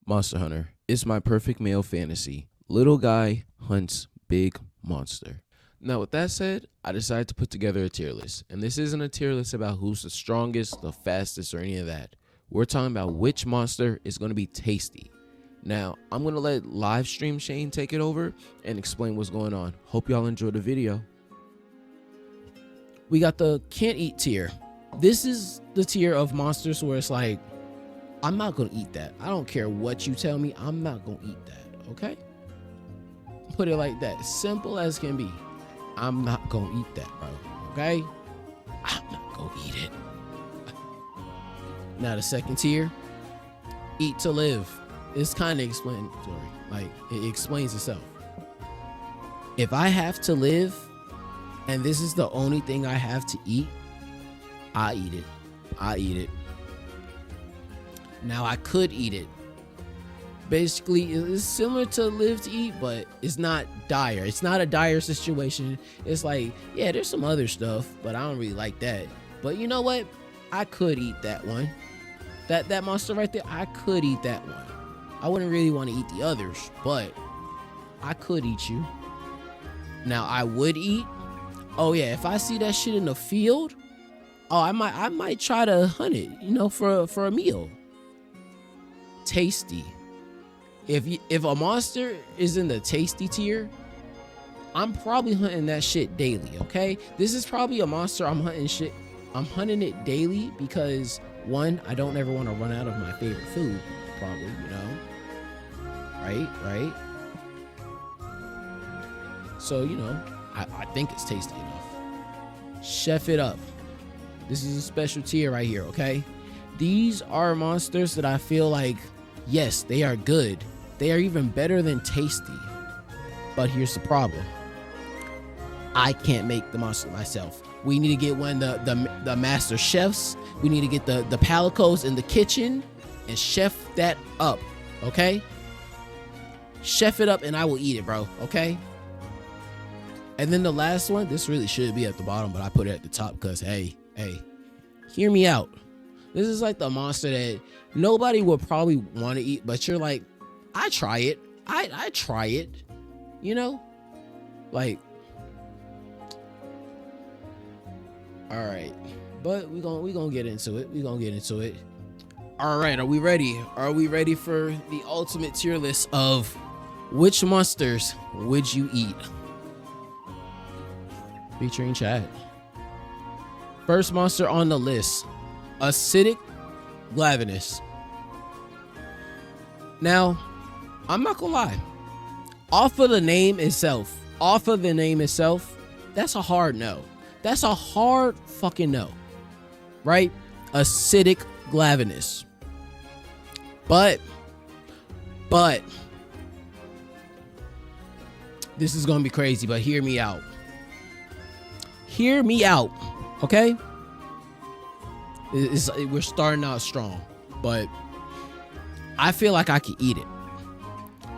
Monster Hunter. It's my perfect male fantasy. Little guy hunts big monster. Now, with that said, I decided to put together a tier list. And this isn't a tier list about who's the strongest, the fastest, or any of that. We're talking about which monster is going to be tasty. Now, I'm going to let live stream Shane take it over and explain what's going on. Hope y'all enjoy the video. We got the can't eat tier. This is the tier of monsters where it's like, I'm not going to eat that. I don't care what you tell me. I'm not going to eat that. Okay? Put it like that. Simple as can be. I'm not going to eat that, bro. Okay? I'm not going to eat it. Now, the second tier, eat to live. It's kind of explanatory. Like, it explains itself. If I have to live, and this is the only thing I have to eat, I eat it. I eat it. Now, I could eat it. Basically, it's similar to live to eat, but it's not dire. It's not a dire situation. It's like, yeah, there's some other stuff, but I don't really like that. But you know what? I could eat that one. That monster right there, I could eat that one. I wouldn't really want to eat the others, but I could eat you. Now, I would eat. Oh yeah, if I see that shit in the field, oh, I might try to hunt it, you know, for a meal. Tasty. If a monster is in the tasty tier, I'm probably hunting that shit daily, okay? This is probably a monster I'm hunting it daily because, one, I don't ever want to run out of my favorite food, probably, you know? Right? So, you know, I think it's tasty enough. Chef it up. This is a special tier right here, okay? These are monsters that I feel like, yes, they are good. They are even better than tasty. But here's the problem. I can't make the monster myself. We need to get one of the master chefs. We need to get the palicos in the kitchen and chef that up, okay? Chef it up and I will eat it, bro, okay? And then the last one, this really should be at the bottom, but I put it at the top because, hey, hear me out. This is like the monster that nobody would probably want to eat, but you're like, I try it. I try it, you know? Like, all right, but we gonna get into it. All right, are we ready? Are we ready for the ultimate tier list of which monsters would you eat? Featuring chat. First monster on the list, acidic glavenus. Now, I'm not gonna lie. Off of the name itself, that's a hard no. That's a hard fucking no, right? Acidic glavenus. But this is gonna be crazy, but hear me out. Hear me out, okay? We're starting out strong, but I feel like I could eat it.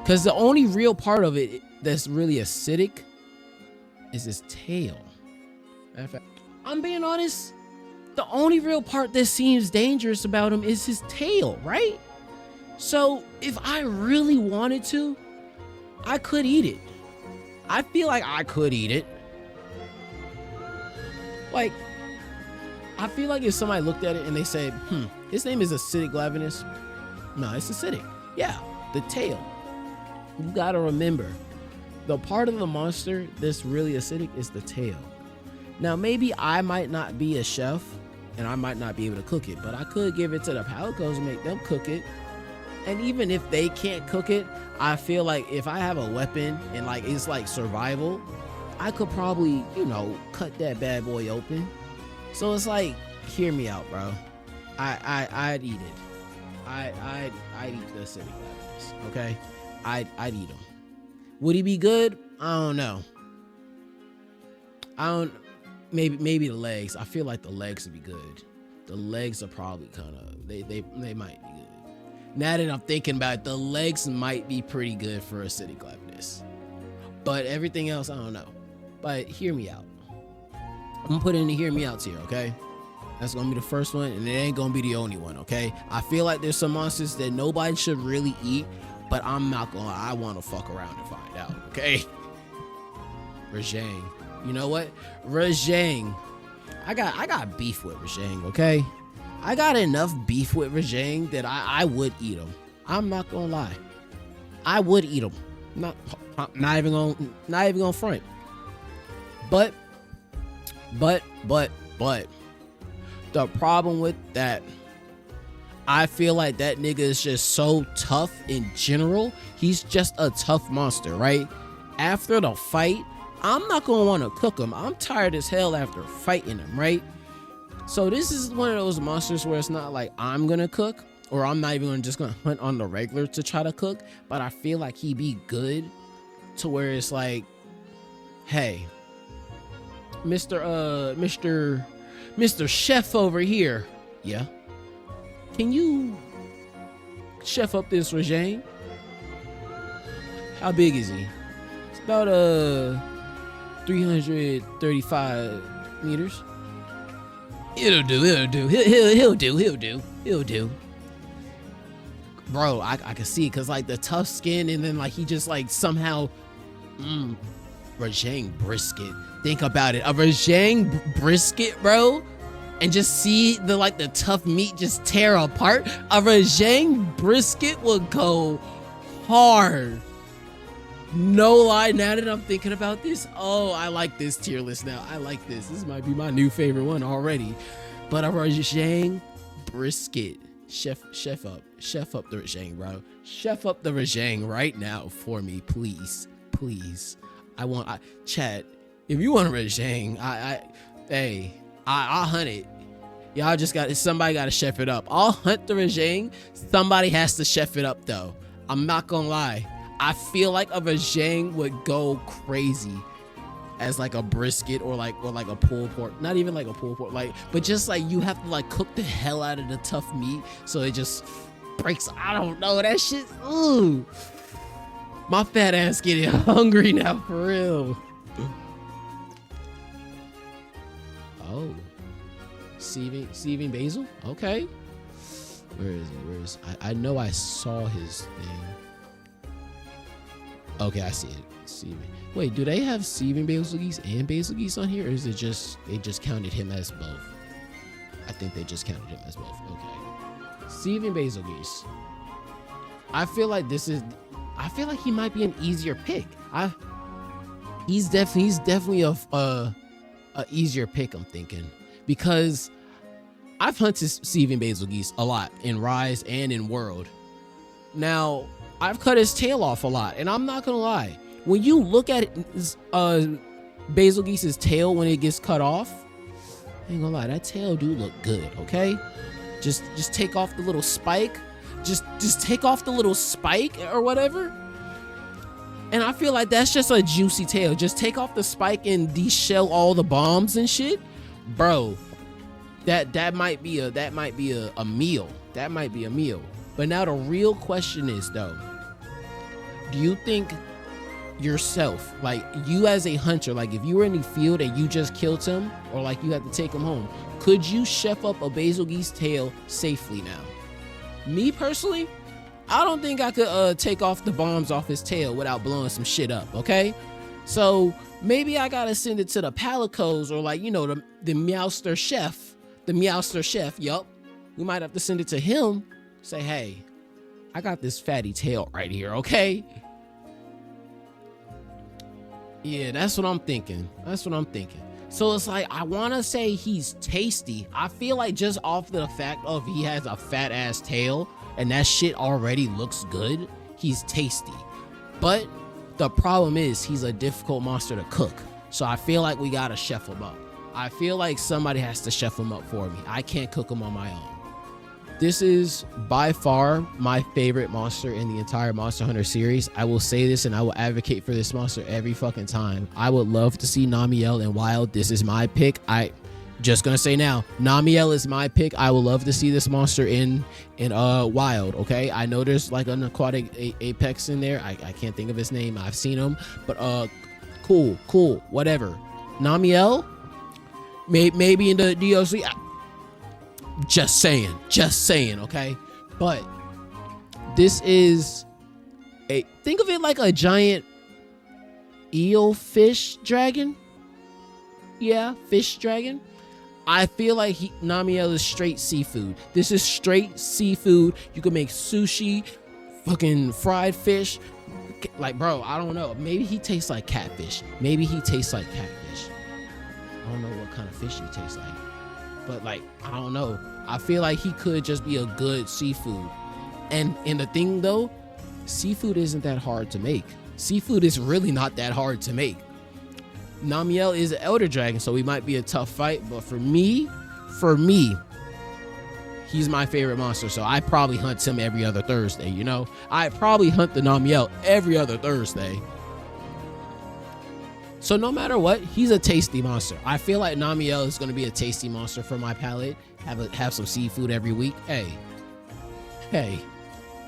Because the only real part of it that's really acidic is his tail. Matter of fact, I'm being honest, the only real part that seems dangerous about him is his tail, right? So if I really wanted to, I could eat it. I feel like I could eat it. Like, I feel like if somebody looked at it and they said, his name is acidic glavenus. No, it's acidic. Yeah, the tail. You gotta remember, the part of the monster that's really acidic is the tail. Now, maybe I might not be a chef and I might not be able to cook it, but I could give it to the palicos and make them cook it. And even if they can't cook it, I feel like if I have a weapon and like it's like survival, I could probably, you know, cut that bad boy open. So it's like, hear me out, bro. I'd eat it. I'd eat the acidic glavenus, okay? I'd eat him. Would he be good? I don't know. Maybe the legs. I feel like the legs would be good. The legs are probably kind of, they might be good. Now that I'm thinking about it, the legs might be pretty good for acidic glavenus. But everything else, I don't know. But hear me out. I'm gonna put in the hear me out here, okay? That's gonna be the first one, and it ain't gonna be the only one, okay? I feel like there's some monsters that nobody should really eat, but I'm not gonna lie, I wanna fuck around and find out, okay? Rajang. You know what? Rajang. I got beef with Rajang, okay? I got enough beef with Rajang that I would eat him. I'm not gonna lie. I would eat him. Not even gonna front. But the problem with that, I feel like that nigga is just so tough in general. He's just a tough monster, right? After the fight, I'm not gonna want to cook him. I'm tired as hell after fighting him, right? So this is one of those monsters where it's not like I'm gonna cook, or I'm not even just gonna hunt on the regular to try to cook, but I feel like he'd be good to where it's like, hey, Mr. Chef over here, yeah, can you chef up this Rajang? How big is he? It's about 335 meters. It'll do. He'll do. Bro, I can see it, cause like the tough skin, and then like he just like somehow, Rajang brisket. Think about it, a Rajang brisket, bro, and just see the tough meat just tear apart. A Rajang brisket would go hard. No lie, now that I'm thinking about this, oh, I like this tier list now. I like this. This might be my new favorite one already. But a Rajang brisket. Chef up the Rajang, bro. Chef up the Rajang right now for me, please. Please. Chat, if you want a Rajang, I'll hunt it. Y'all somebody gotta chef it up. I'll hunt the Rajang. Somebody has to chef it up though. I'm not gonna lie. I feel like a Rajang would go crazy as like a brisket or like a pulled pork. Not even like a pulled pork, but just like you have to like cook the hell out of the tough meat so it just breaks. I don't know, that shit. Ooh, my fat ass getting hungry now for real. Oh, sieving basil. Okay, where is he? I know I saw his thing. Okay, I see it. Sieving. Wait, do they have sieving basil geese and basil geese on here, or is it just they just counted him as both? I think they just counted him as both. Okay, sieving basil geese. I feel like he might be an easier pick. He's definitely a easier pick, I'm thinking, because I've hunted sieving basil geese a lot in Rise and in World. Now, I've cut his tail off a lot, and I'm not gonna lie. When you look at basil geese's tail when it gets cut off, I ain't gonna lie, that tail do look good. Okay, just take off the little spike, just take off the little spike or whatever, and I feel like that's just a juicy tail. Just take off the spike and deshell all the bombs and shit, bro. That might be a meal. That might be a meal. But now the real question is though, do you think yourself, like you as a hunter, like if you were in the field and you just killed him, or like you had to take him home, could you chef up a basil geese tail safely now? Me personally, I don't think I could take off the bombs off his tail without blowing some shit up, okay? So maybe I gotta send it to the Palicos, or like, you know, the Meowster chef. The Meowster chef, yup. We might have to send it to him. Say, hey, I got this fatty tail right here, okay? Yeah, that's what I'm thinking. So it's like, I want to say he's tasty. I feel like just off the fact of he has a fat ass tail and that shit already looks good, he's tasty. But the problem is he's a difficult monster to cook. So I feel like we got to chef him up. I feel like somebody has to chef him up for me. I can't cook him on my own. This is by far my favorite monster in the entire Monster Hunter series. I will say this, and I will advocate for this monster every fucking time. I would love to see Namiel in Wild. This is my pick. Just gonna say now, Namiel is my pick. I would love to see this monster in Wild. Okay, I know there's like an aquatic apex in there. I can't think of his name. I've seen him, but cool, whatever. Namiel, maybe in the DLC. Just saying, okay? But this is think of it like a giant eel fish dragon. Yeah, fish dragon. I feel like Namiel is straight seafood. This is straight seafood. You can make sushi, fucking fried fish. Like, bro, I don't know. Maybe he tastes like catfish. I don't know what kind of fish he tastes like. But, like, I don't know. I feel like he could just be a good seafood. And the thing, though, seafood isn't that hard to make. Seafood is really not that hard to make. Namiel is an elder dragon, so he might be a tough fight. But for me, he's my favorite monster. So I probably hunt him every other Thursday, you know? I probably hunt the Namiel every other Thursday. So no matter what, he's a tasty monster. I feel like Namiel is going to be a tasty monster for my palate. Have some seafood every week. Hey,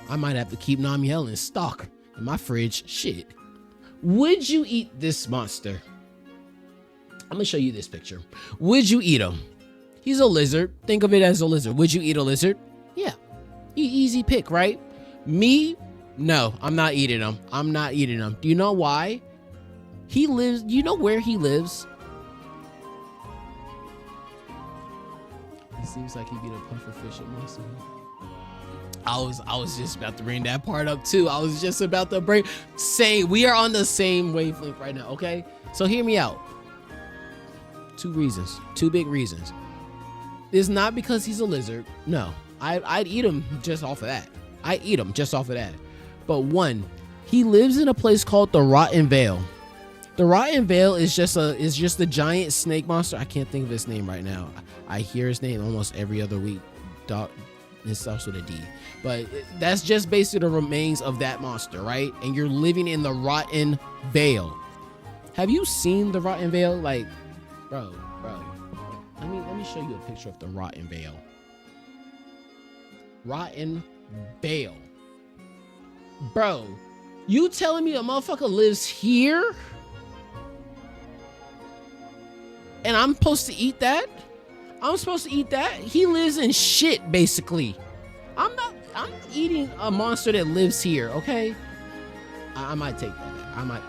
I might have to keep Namiel in stock in my fridge. Shit. Would you eat this monster? I'm going to show you this picture. Would you eat him? He's a lizard. Think of it as a lizard. Would you eat a lizard? Yeah. Easy pick, right? Me? No, I'm not eating him. Do you know why? He lives, you know where he lives? It seems like he'd be the pufferfish at most of them. I was just about to bring that part up too. We are on the same wavelength right now, okay? So hear me out. Two big reasons. It's not because he's a lizard. No, I'd eat him just off of that. But one, he lives in a place called the Rotten Vale. The Rotten Vale is just a giant snake monster. I can't think of his name right now. I hear his name almost every other week. It starts with a D. But that's just basically the remains of that monster, right? And you're living in the Rotten Vale. Have you seen the Rotten Vale? Like, bro. Let me show you a picture of the Rotten Vale. Rotten Vale. Bro, you telling me a motherfucker lives here? And I'm supposed to eat that? He lives in shit, basically. I'm eating a monster that lives here, okay? I might take that.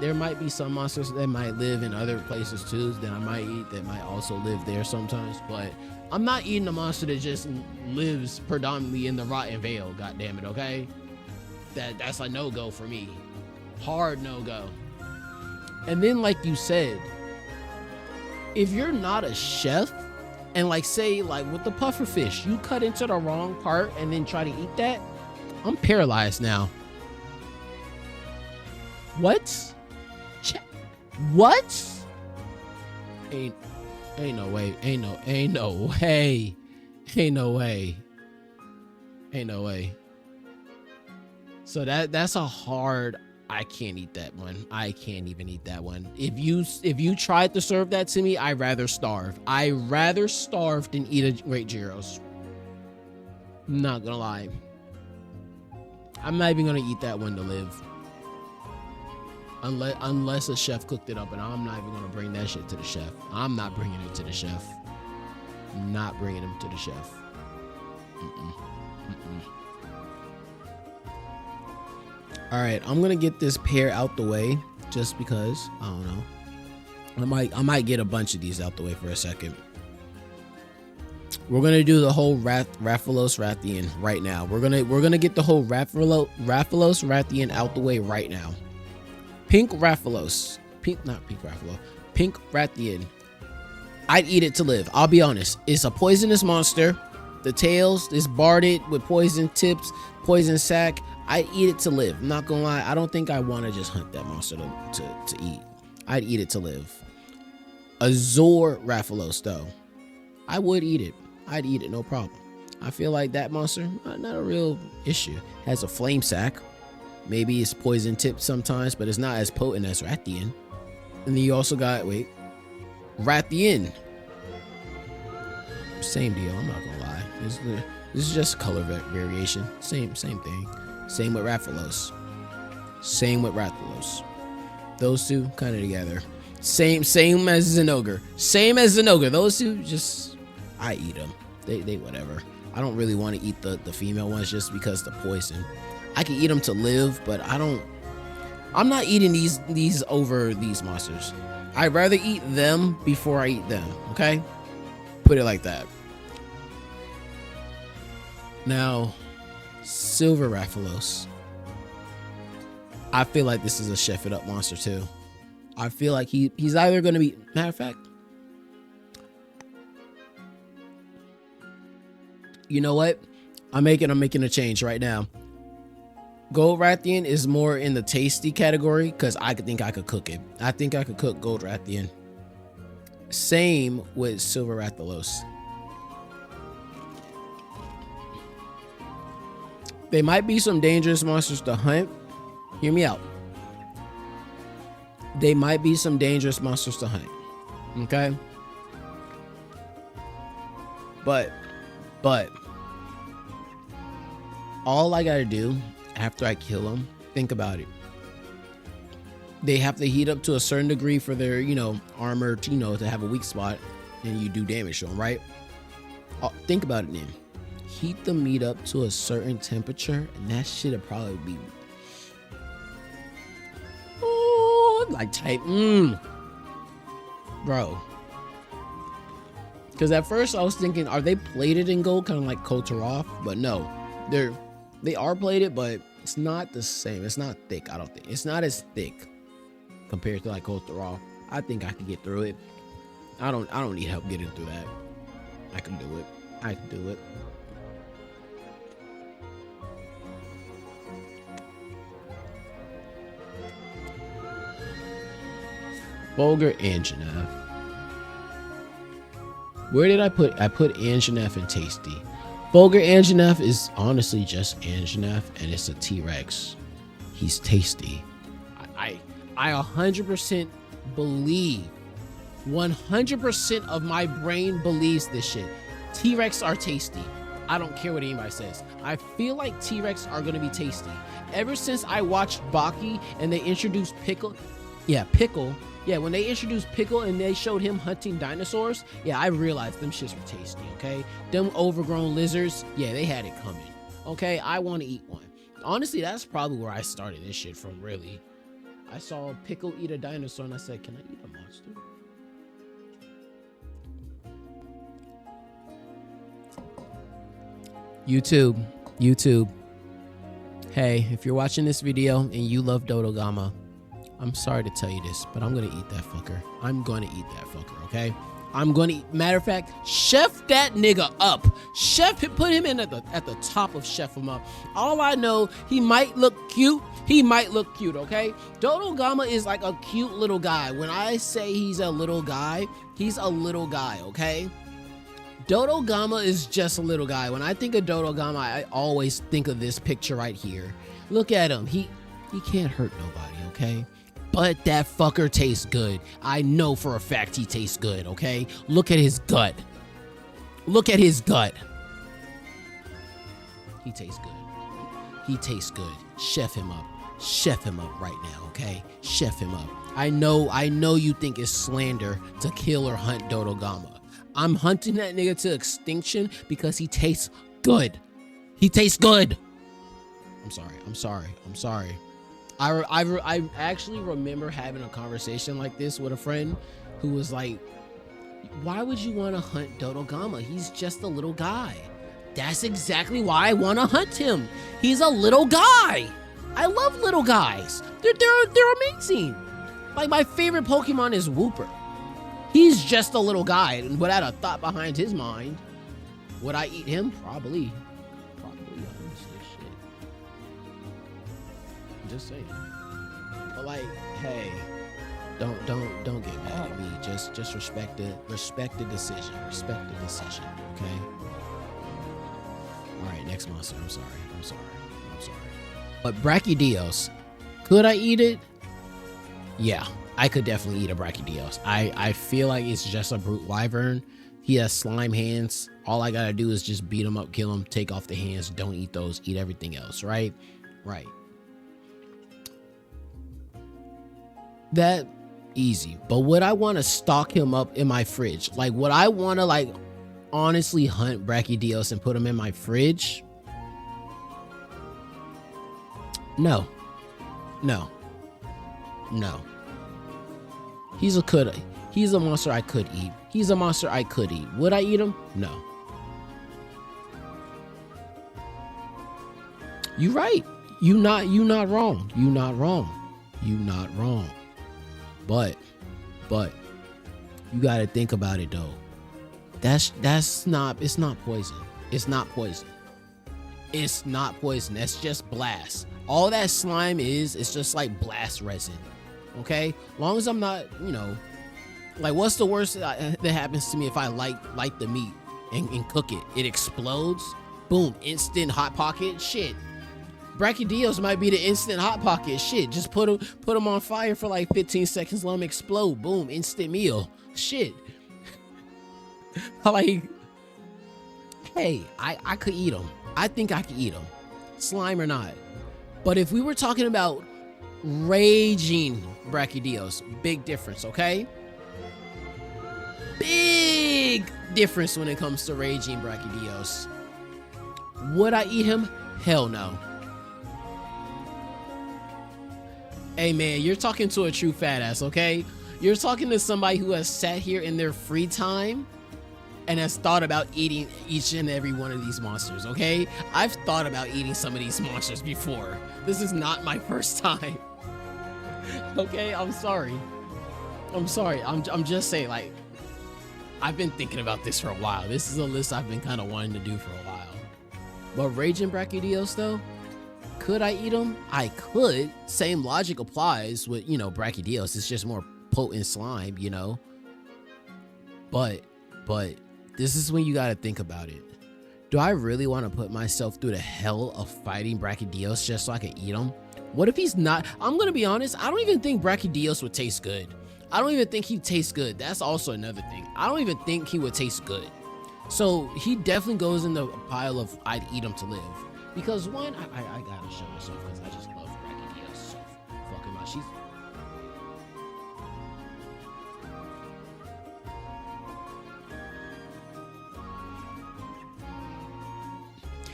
There might be some monsters that might live in other places too that I might eat that might also live there sometimes, but I'm not eating a monster that just lives predominantly in the Rotten Vale, goddammit, okay? That's a no-go for me. Hard no-go. And then, like you said, if you're not a chef, and like say like with the pufferfish, you cut into the wrong part and then try to eat that, I'm paralyzed now. What? What? Ain't no way. So that's a hard. I can't eat that one. I can't even eat that one. If you tried to serve that to me, I'd rather starve. I'd rather starve than eat a great gyros. I'm not gonna lie. I'm not even gonna eat that one to live. Unless a chef cooked it up, and I'm not even gonna bring that shit to the chef. I'm not bringing it to the chef. I'm not bringing him to the chef. All right, I'm gonna get this pair out the way just because I don't know. I might get a bunch of these out the way for a second. We're gonna do the whole Rathalos Rathian right now. We're gonna get the whole Rathalos Rathian out the way right now. Pink Rathalos. Pink Rathian. I'd eat it to live. I'll be honest. It's a poisonous monster. The tails is barded with poison tips, poison sac. I'd eat it to live. I'm not gonna lie. I don't think I want to just hunt that monster to eat. I'd eat it to live. Azor Rathalos, though. I would eat it. I'd eat it, no problem. I feel like that monster, not a real issue. Has a flame sac. Maybe it's poison tipped sometimes, but it's not as potent as Rathian. And then you also got, Rathian. Same deal, I'm not gonna lie. This is just color variation. Same thing. Same with Rathalos. Those two kind of together. Same as Zinogre. Those two, just, I eat them. They whatever. I don't really want to eat the female ones just because the poison. I can eat them to live, but I'm not eating these over these monsters. I'd rather eat them before I eat them, okay? Put it like that. Now, Silver Rathalos. I feel like this is a chef it up monster too. I feel like he's either going to be, matter of fact, you know what? I'm making a change right now. Gold Rathian is more in the tasty category because I think I could cook it. I think I could cook Gold Rathian. Same with Silver Rathalos. They might be some dangerous monsters to hunt. Hear me out. They might be some dangerous monsters to hunt. Okay? But all I gotta do after I kill them, think about it. They have to heat up to a certain degree for their, armor, to have a weak spot, and you do damage to them, right? Think about it then. Heat the meat up to a certain temperature, and that shit'll probably be like type, bro. Because at first I was thinking, are they plated in gold, kind of like Kotorov? But no, they are plated, but it's not the same. It's not thick. I don't think it's not as thick compared to like Kotorov. I think I can get through it. I don't need help getting through that. I can do it. I can do it. Bulgur Anjanath. Where did I put Anjanath and Tasty. Bulgur Anjanath is honestly just Anjanath, and it's a T-Rex. He's tasty. I 100% believe, 100% of my brain believes this shit. T-Rex are tasty. I don't care what anybody says. I feel like T-Rex are gonna be tasty. Ever since I watched Baki and they introduced Pickle. Yeah, when they introduced Pickle and they showed him hunting dinosaurs, yeah, I realized them shits were tasty, okay? Them overgrown lizards, yeah, they had it coming, okay? I want to eat one. Honestly, that's probably where I started this shit from, really. I saw Pickle eat a dinosaur and I said, can I eat a monster? YouTube. Hey, if you're watching this video and you love Dodogama, I'm sorry to tell you this, but I'm gonna eat that fucker. I'm gonna eat that fucker, okay? I'm gonna eat. Matter of fact, chef that nigga up. Put him in at the top of chef him up. All I know, he might look cute. Okay? Dodogama is like a cute little guy. When I say he's a little guy, okay? Dodogama is just a little guy. When I think of Dodogama, I always think of this picture right here. Look at him. He can't hurt nobody, okay? But that fucker tastes good. I know for a fact he tastes good, okay? Look at his gut. He tastes good. Chef him up right now, okay? Chef him up. I know you think it's slander to kill or hunt Dodogama. I'm hunting that nigga to extinction because he tastes good. I'm sorry. I actually remember having a conversation like this with a friend who was like, why would you want to hunt Dodogama? He's just a little guy. That's exactly why I want to hunt him. He's a little guy. I love little guys. They're amazing. Like, my favorite Pokemon is Wooper. He's just a little guy, and without a thought behind his mind. Would I eat him? Probably. Honestly, shit. I'm just saying. But like, hey, don't get mad at me. Just respect the decision. Okay. All right, next monster. I'm sorry. But Brachydios, could I eat it? Yeah, I could definitely eat a Brachydios. I feel like it's just a brute wyvern. He has slime hands. All I gotta do is just beat him up, kill him, take off the hands. Don't eat those. Eat everything else. Right. That easy. But would I want to stock him up in my fridge? Like, would I want to honestly hunt Brachydios and put him in my fridge? No. No. No. He's a monster I could eat. He's a monster I could eat. Would I eat him? No. You right. You not wrong. You not wrong. You not wrong. But you gotta think about it though. It's not poison. It's not poison. It's not poison. That's just blast. All that slime is, it's just like blast resin. Okay? Long as I'm not, like what's the worst that happens to me if I light the meat and cook it? It explodes. Boom. Instant hot pocket. Shit. Brachydios might be the instant hot pocket. Shit. Just put them on fire for like 15 seconds. Let them explode. Boom. Instant meal. Shit. Like, hey, I could eat them. I think I could eat them. Slime or not. But if we were talking about raging Brachydios, big difference, okay? Big difference when it comes to raging Brachydios. Would I eat him? Hell no. Hey man, you're talking to a true fat ass, okay? You're talking to somebody who has sat here in their free time and has thought about eating each and every one of these monsters, okay? I've thought about eating some of these monsters before. This is not my first time. Okay, I'm sorry. I'm just saying, like, I've been thinking about this for a while. This is a list I've been kind of wanting to do for a while. But Raging Brachydios, though, could I eat them? I could. Same logic applies with, Brachydios. It's just more potent slime, But this is when you gotta think about it. Do I really want to put myself through the hell of fighting Brachydios just so I can eat him? What if he's not? I'm gonna be honest, I don't even think Brachydios would taste good. I don't even think he'd taste good. That's also another thing. I don't even think he would taste good. So he definitely goes in the pile of I'd eat him to live. Because one, I gotta show myself because I just love Brachydios so fucking much.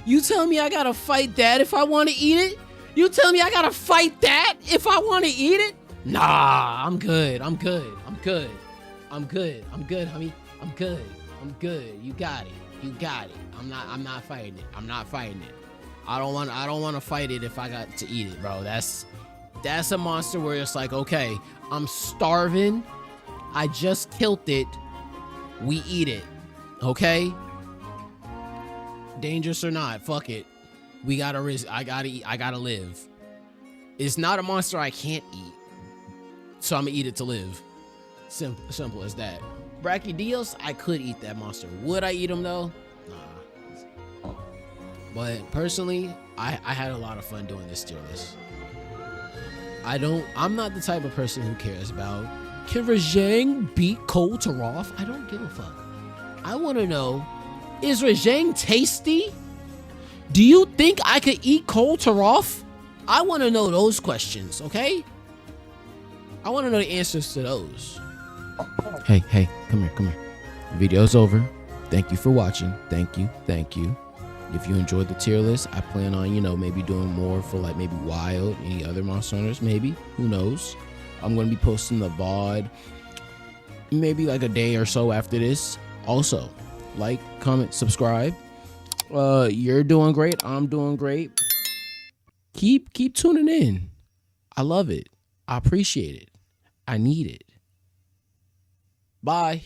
You tell me I gotta fight that if I want to eat it? You tell me I gotta fight that if I want to eat it? Nah, I'm good, homie. I'm good. You got it. I'm not fighting it. I don't want to fight it if I got to eat it, bro. That's a monster where it's like, okay, I'm starving. I just killed it. We eat it. Okay? Dangerous or not, fuck it. We gotta risk. I gotta eat. I gotta live. It's not a monster I can't eat, so I'm gonna eat it to live. Simple as that. Brachydios, I could eat that monster. Would I eat him though? Nah. But personally, I had a lot of fun doing this tier list. I'm not the type of person who cares about can Rajang beat Kol Taroth? I don't give a fuck. I want to know, is Rajang tasty? Do you think I could eat Kol Taroth? I want to know those questions, okay? I want to know the answers to those. Hey, come here. The video's over. Thank you for watching. Thank you. If you enjoyed the tier list, I plan on, maybe doing more for like maybe Wild, any other Monster Hunters, maybe. Who knows? I'm going to be posting the VOD maybe like a day or so after this. Also, like, comment, subscribe. You're doing great. I'm doing great. Keep tuning in. I love it. I appreciate it. I need it. Bye.